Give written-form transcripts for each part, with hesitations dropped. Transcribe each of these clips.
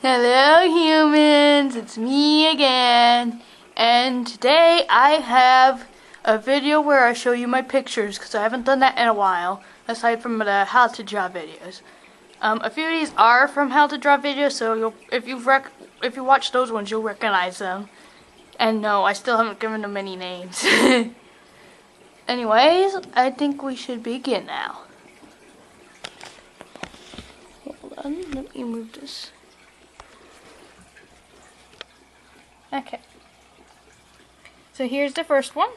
Hello humans, it's me again, and today I have a video where I show you my pictures because I haven't done that in a while, aside from the how to draw videos. A few of these are from how to draw videos, so if you watch those ones, you'll recognize them. And no, I still haven't given them any names. Anyways, I think we should begin now. Hold on, let me move this. Okay, so here's the first one.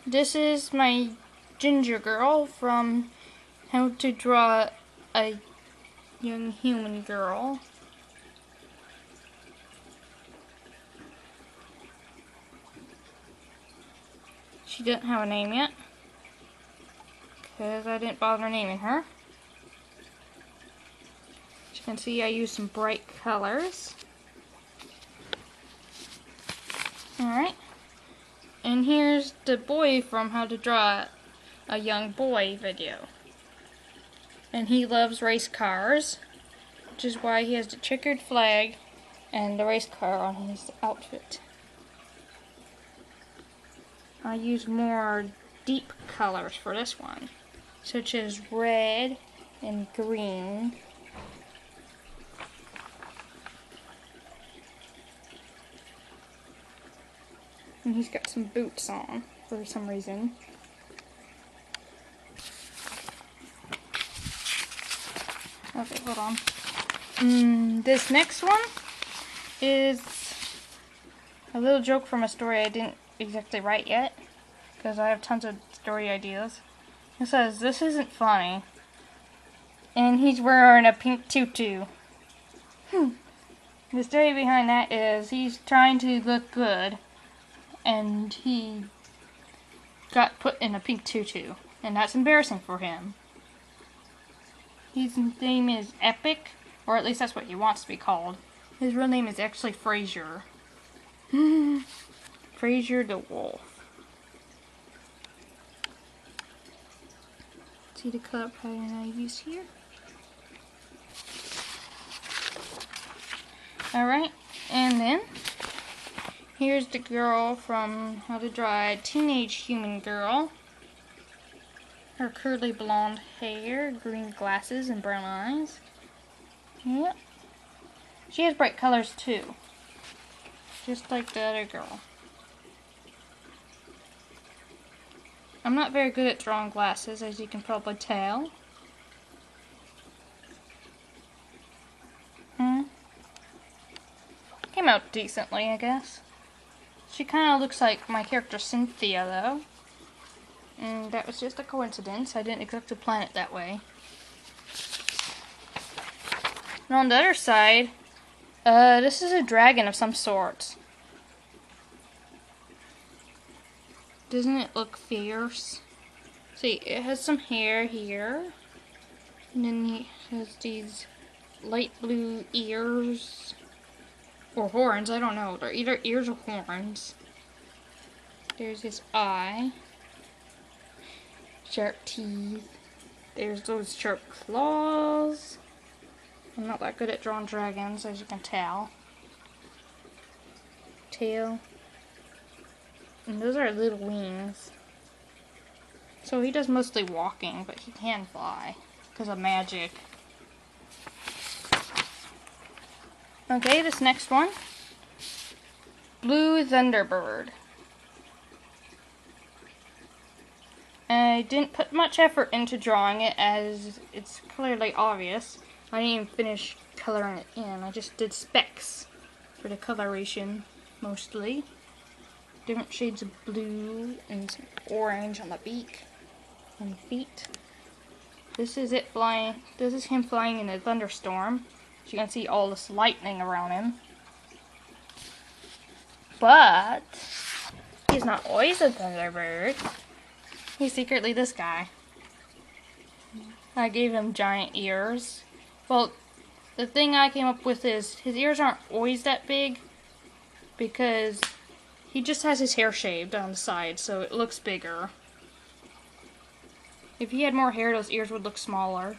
This is my ginger girl from How to Draw a Young Human Girl. She didn't have a name yet, because I didn't bother naming her. As you can see, I used some bright colors. Alright, and here's the boy from How to Draw a Young Boy video. And he loves race cars, which is why he has the checkered flag and the race car on his outfit. I use more deep colors for this one, such as red and green. And he's got some boots on for some reason. Okay, hold on. This next one is a little joke from a story I didn't exactly write yet, because I have tons of story ideas. It says, "This isn't funny." And he's wearing a pink tutu. The story behind that is he's trying to look good, and he got put in a pink tutu, and that's embarrassing for him. His name is Epic, or at least that's what he wants to be called. His real name is actually Frazier. Frazier the Wolf. See the color pattern I use here? Alright, and then here's the girl from How to Draw a Teenage Human Girl. Her curly blonde hair, green glasses, and brown eyes. Yep. She has bright colors too, just like the other girl. I'm not very good at drawing glasses, as you can probably tell. Came out decently, I guess. She kind of looks like my character Cynthia, though. And that was just a coincidence. I didn't exactly plan it that way. And on the other side, this is a dragon of some sort. Doesn't it look fierce? See, it has some hair here. And then he has these light blue ears. Or horns, I don't know. They're either ears or horns. There's his eye. Sharp teeth. There's those sharp claws. I'm not that good at drawing dragons, as you can tell. Tail. And those are little wings. So he does mostly walking, but he can fly because of magic. Okay, this next one. Blue Thunderbird. I didn't put much effort into drawing it, as it's clearly obvious. I didn't even finish coloring it in. I just did specks for the coloration, mostly. Different shades of blue and some orange on the beak and feet. This is it flying. This is him flying in a thunderstorm. So you can see all this lightning around him. But he's not always a Thunderbird. He's secretly this guy. I gave him giant ears. Well, the thing I came up with is his ears aren't always that big because he just has his hair shaved on the side, so it looks bigger. If he had more hair, those ears would look smaller.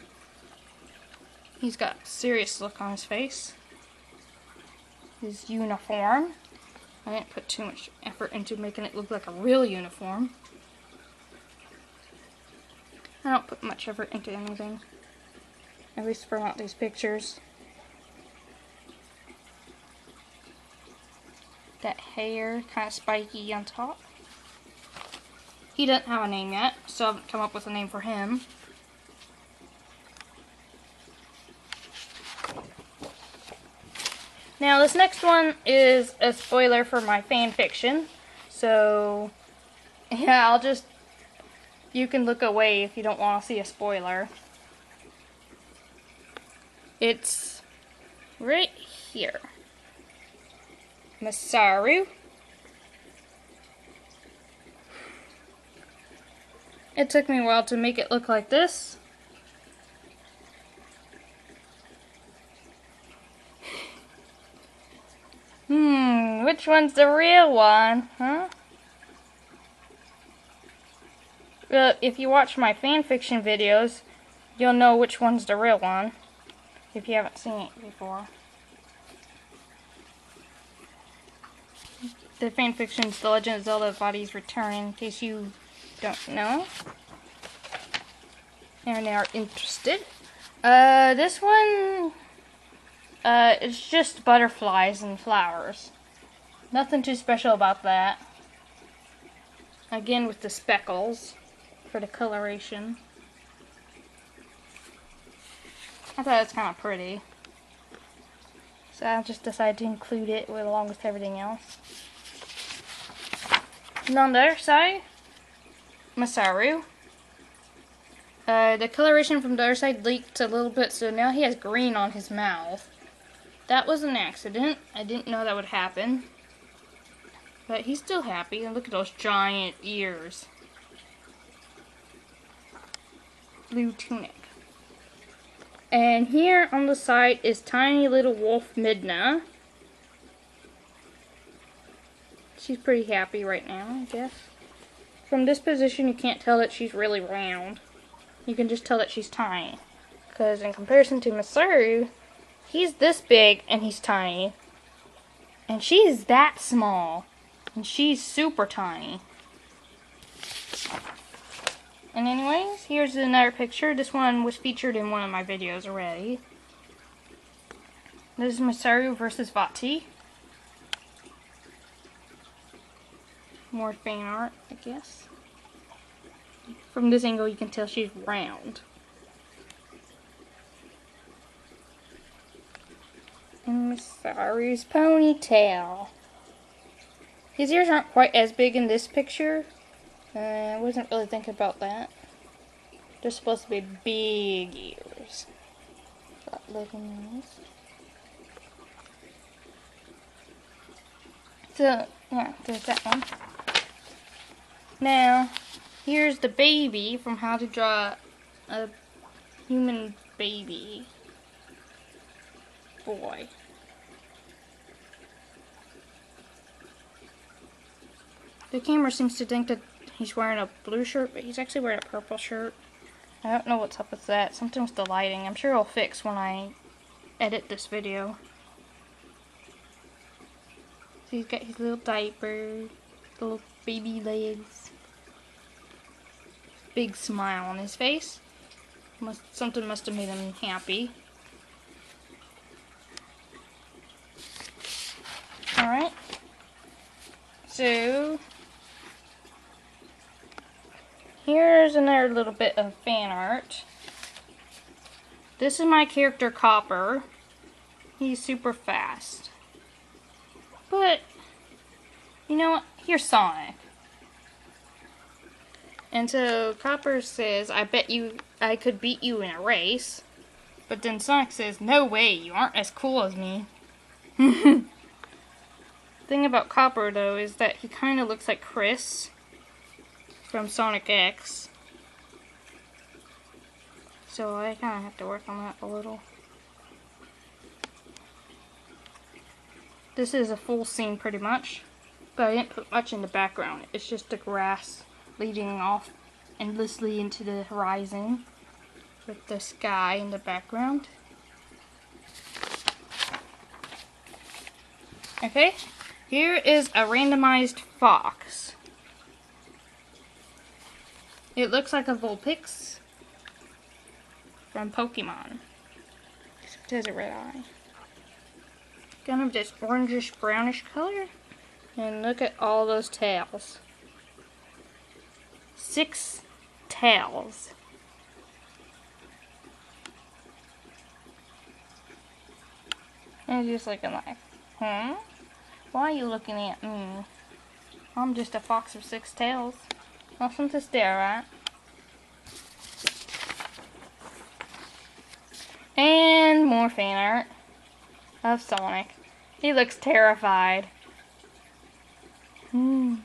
He's got a serious look on his face. his uniform. I didn't put too much effort into making it look like a real uniform. I don't put much effort into anything. At least for not these pictures. That hair, kind of spiky on top. He doesn't have a name yet, so I haven't come up with a name for him. Now this next one is a spoiler for my fan fiction, so yeah, you can look away if you don't want to see a spoiler. It's right here. Mysterio. It took me a while to make it look like this. Which one's the real one, huh? Well, if you watch my fanfiction videos, you'll know which one's the real one, if you haven't seen it before. The fanfiction's The Legend of Zelda Body's Return, in case you don't know and are interested. This one, it's just butterflies and flowers. Nothing too special about that. Again with the speckles for the coloration. I thought it was kind of pretty. So I just decided to include it along with everything else. And on the other side, Mysterio. The coloration from the other side leaked a little bit, so now he has green on his mouth. That was an accident. I didn't know that would happen. But he's still happy, and look at those giant ears. Blue tunic. And here on the side is tiny little wolf Midna. She's pretty happy right now, I guess. From this position, you can't tell that she's really round. You can just tell that she's tiny. Because in comparison to Mysterio, he's this big and he's tiny. And she's that small. And she's super tiny. And anyways, here's another picture. This one was featured in one of my videos already. This is Mysterio versus Vati. More fan art, I guess. From this angle, you can tell she's round. And Mysterio's ponytail. His ears aren't quite as big in this picture. I wasn't really thinking about that. They're supposed to be big ears. So, yeah, there's that one. Now, here's the baby from How to Draw a Human Baby Boy. The camera seems to think that he's wearing a blue shirt, but he's actually wearing a purple shirt. I don't know what's up with that. Something with the lighting. I'm sure it'll fix when I edit this video. So he's got his little diaper, little baby legs. Big smile on his face. Something must have made him happy. Alright. So here's another little bit of fan art. This is my character Copper. He's super fast. But, you know what? Here's Sonic. And so Copper says, I bet you I could beat you in a race. But then Sonic says, no way, you aren't as cool as me. Thing about Copper though is that he kind of looks like Chris from Sonic X. So I kind of have to work on that a little. This is a full scene pretty much, but I didn't put much in the background. It's just the grass leading off endlessly into the horizon with the sky in the background. Okay, here is a randomized fox. It looks like a Vulpix from Pokemon. Except it has a red eye. Kind of this orangish brownish color. And look at all those tails. 6 tails. And it's just looking like, why are you looking at me? I'm just a fox with 6 tails. Nothing to stare at. And more fan art of Sonic. He looks terrified. And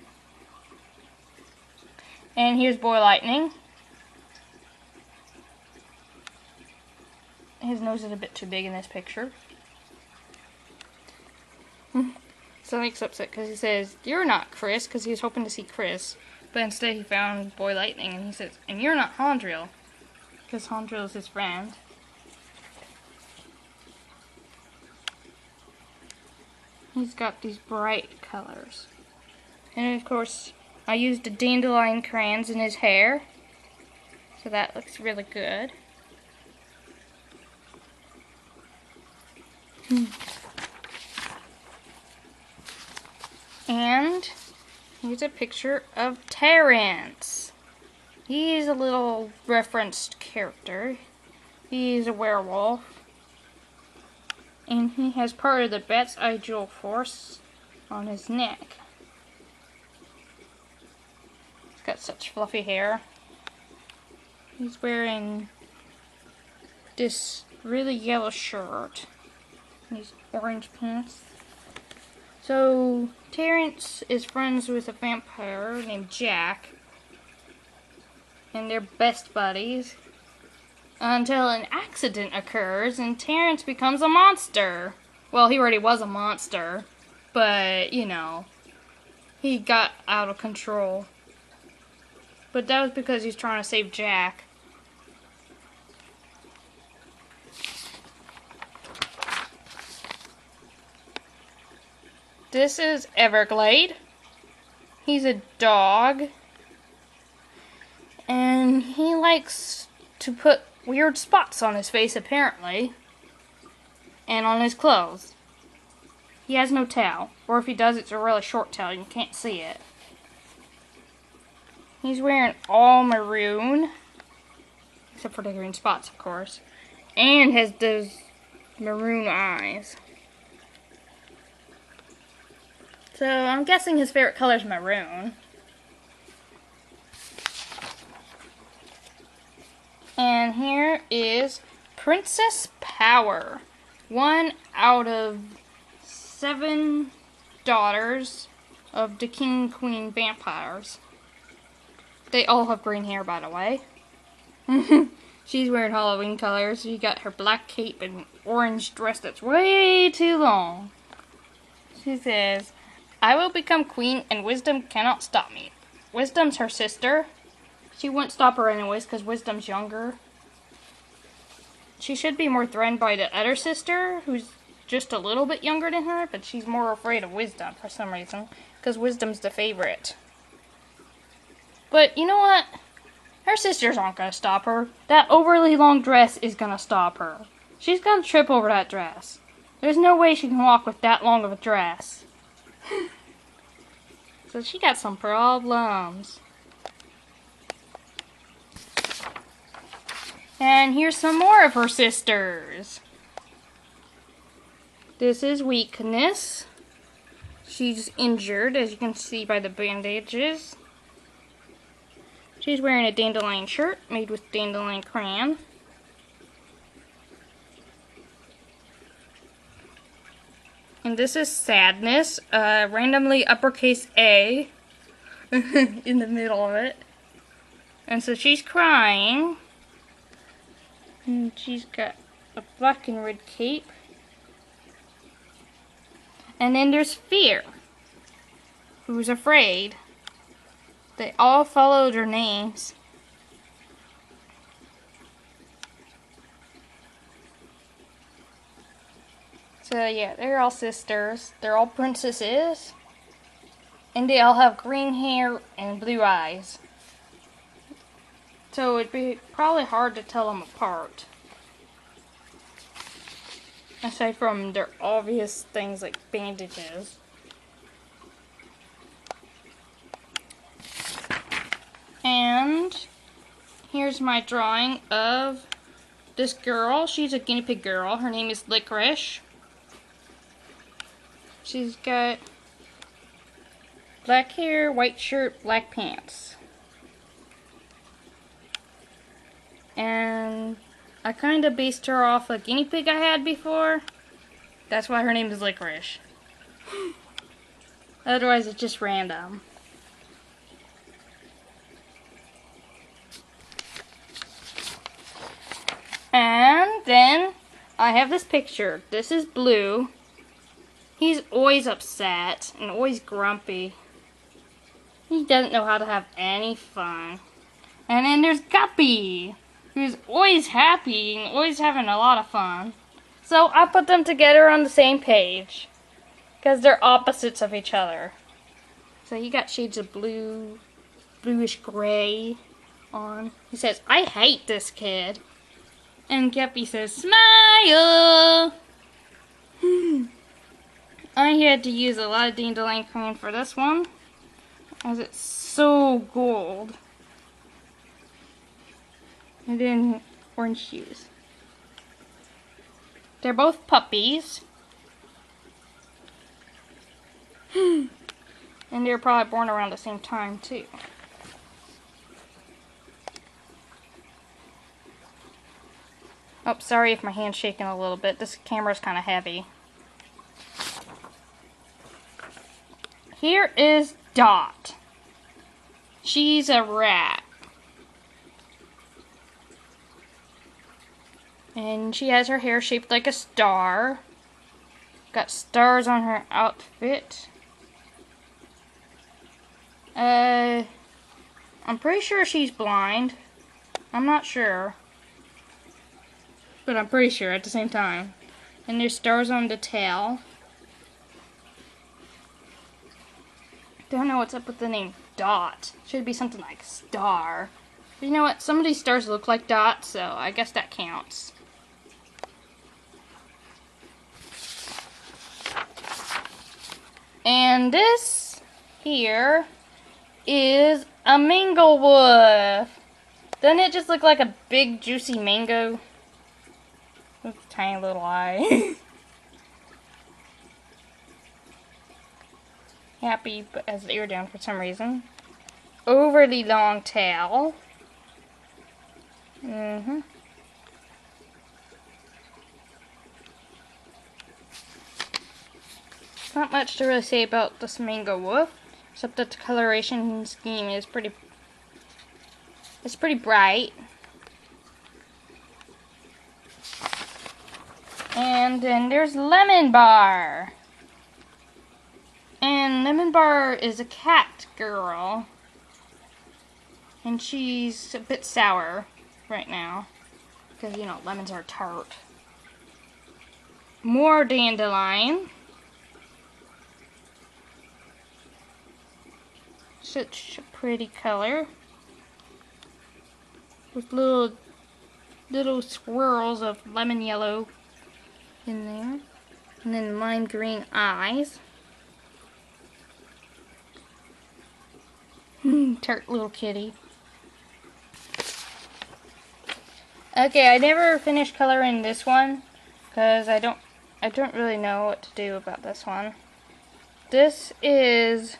here's Boy Lightning. His nose is a bit too big in this picture. Sonic's upset because he says, "You're not Chris," because he was hoping to see Chris. But instead he found Boy Lightning and he says, "And you're not Hondriel," because Hondriel is his friend. He's got these bright colors. And of course, I used the dandelion crayons in his hair. So that looks really good. And here's a picture of Terrence. He's a little referenced character. He's a werewolf. And he has part of the Bat's Eye Jewel Force on his neck. He's got such fluffy hair. He's wearing this really yellow shirt. And these orange pants. So, Terrence is friends with a vampire named Jack. And they're best buddies. Until an accident occurs and Terrence becomes a monster. Well, he already was a monster. But, you know, he got out of control. But that was because he's trying to save Jack. This is Everglade. He's a dog. And he likes to put weird spots on his face, apparently. And on his clothes. He has no tail. Or if he does, it's a really short tail. You can't see it. He's wearing all maroon. Except for the green spots, of course. And has those maroon eyes. So, I'm guessing his favorite color is maroon. And here is Princess Power. 1 out of 7 daughters of the King and Queen vampires. They all have green hair, by the way. She's wearing Halloween colors. She got her black cape and orange dress that's way too long. She says, "I will become queen and Wisdom cannot stop me." Wisdom's her sister. She wouldn't stop her anyways because Wisdom's younger. She should be more threatened by the other sister, who's just a little bit younger than her, but she's more afraid of Wisdom for some reason, because Wisdom's the favorite. But you know what? Her sisters aren't going to stop her. That overly long dress is going to stop her. She's going to trip over that dress. There's no way she can walk with that long of a dress. So she got some problems. And here's some more of her sisters. This is Weakness. She's injured, as you can see by the bandages. She's wearing a dandelion shirt made with dandelion crayon. And this is Sadness, randomly uppercase A in the middle of it. And so she's crying. And she's got a black and red cape. And then there's Fear, who's afraid. They all followed her names. So yeah, they're all sisters. They're all princesses. And they all have green hair and blue eyes. So it'd be probably hard to tell them apart. Aside from their obvious things like bandages. And here's my drawing of this girl. She's a guinea pig girl. Her name is Licorice. She's got black hair, white shirt, black pants. And I kind of based her off a guinea pig I had before. That's why her name is Licorice. Otherwise it's just random. And then I have this picture. This is Blue. He's always upset and always grumpy. He doesn't know how to have any fun. And then there's Guppy, who's always happy and always having a lot of fun. So I put them together on the same page because they're opposites of each other. So he got shades of blue, bluish gray on. He says, "I hate this kid." And Guppy says, "Smile!" I had to use a lot of dandelion cream for this one, as it's so gold. And then orange shoes. They're both puppies. And they were probably born around the same time, too. Oh, sorry if my hand's shaking a little bit. This camera's kind of heavy. Here is Dot. She's a rat. And she has her hair shaped like a star. Got stars on her outfit. I'm pretty sure she's blind. I'm not sure. But I'm pretty sure at the same time. And there's stars on the tail. Don't know what's up with the name Dot. Should be something like Star. But you know what? Some of these stars look like dots, so I guess that counts. And this here is a mango wolf. Doesn't it just look like a big juicy mango? With a tiny little eye. Happy, but has the ear down for some reason. Overly long tail. Not much to really say about this mango wolf, except that the coloration scheme is pretty bright. And then there's Lemon Bar. And Lemon Bar is a cat girl. And she's a bit sour right now. Because, you know, lemons are tart. More dandelion. Such a pretty color. With little swirls of lemon yellow in there. And then lime green eyes. Tart little kitty. Okay, I never finished coloring this one because I don't really know what to do about this one. This is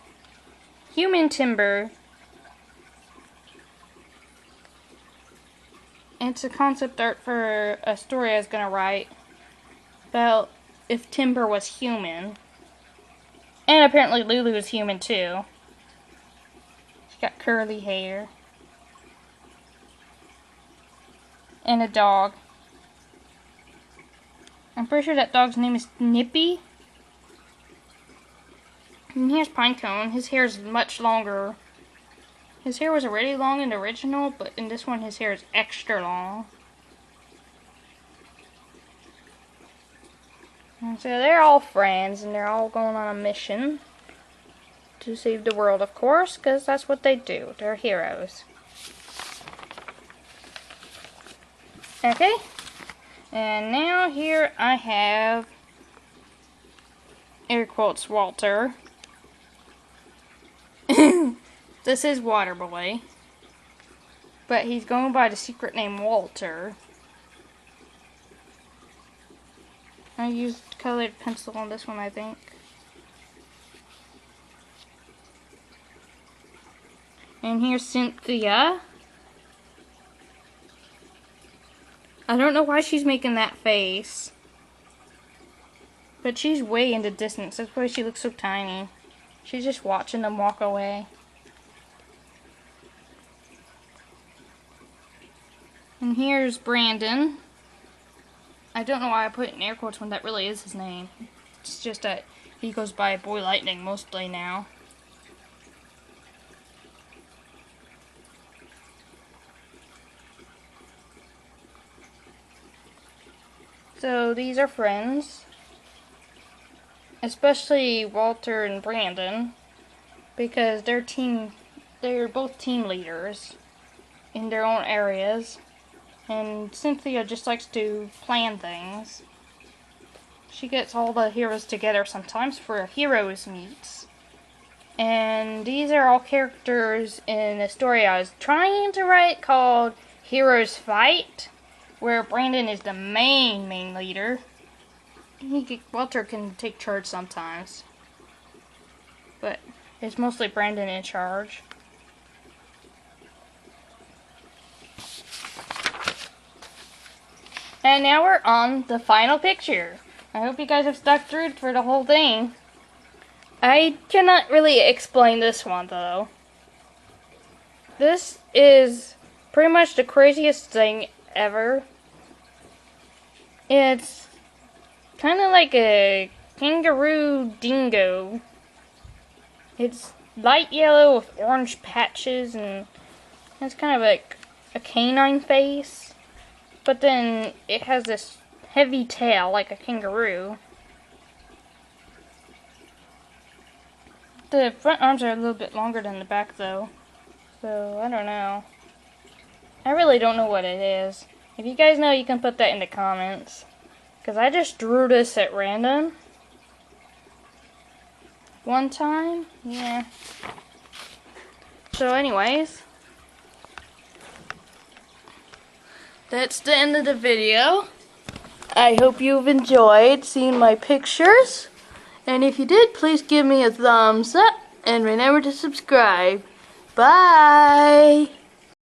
Human Timber. It's a concept art for a story I was gonna write about if Timber was human. And apparently Lulu is human too. Got curly hair. And a dog. I'm pretty sure that dog's name is Nippy. And here's Pinecone. His hair is much longer. His hair was already long in the original, but in this one his hair is extra long. And so they're all friends, and they're all going on a mission to save the world, of course, because that's what they do. They're heroes. Okay, and now here I have, air quotes, Walter. This is Waterboy, but he's going by the secret name Walter. I used colored pencil on this one, I think. And here's Cynthia. I don't know why she's making that face, but she's way in the distance. That's why she looks so tiny. She's just watching them walk away. And here's Brandon. I don't know why I put it in air quotes when that really is his name. It's just that he goes by Boy Lightning mostly now. So these are friends, especially Walter and Brandon, because they're both team leaders in their own areas, and Cynthia just likes to plan things. She gets all the heroes together sometimes for a heroes meets. And these are all characters in a story I was trying to write called Heroes Fight, where Brandon is the main leader. Walter can take charge sometimes, but it's mostly Brandon in charge. And now we're on the final picture. I hope you guys have stuck through for the whole thing. I cannot really explain this one though. This is pretty much the craziest thing ever. It's kind of like a kangaroo dingo. It's light yellow with orange patches, and it's kind of like a canine face. But then it has this heavy tail like a kangaroo. The front arms are a little bit longer than the back though. So, I don't know. I really don't know what it is. If you guys know, you can put that in the comments. Because I just drew this at random. One time. Yeah. So anyways. That's the end of the video. I hope you've enjoyed seeing my pictures. And if you did, please give me a thumbs up. And remember to subscribe. Bye!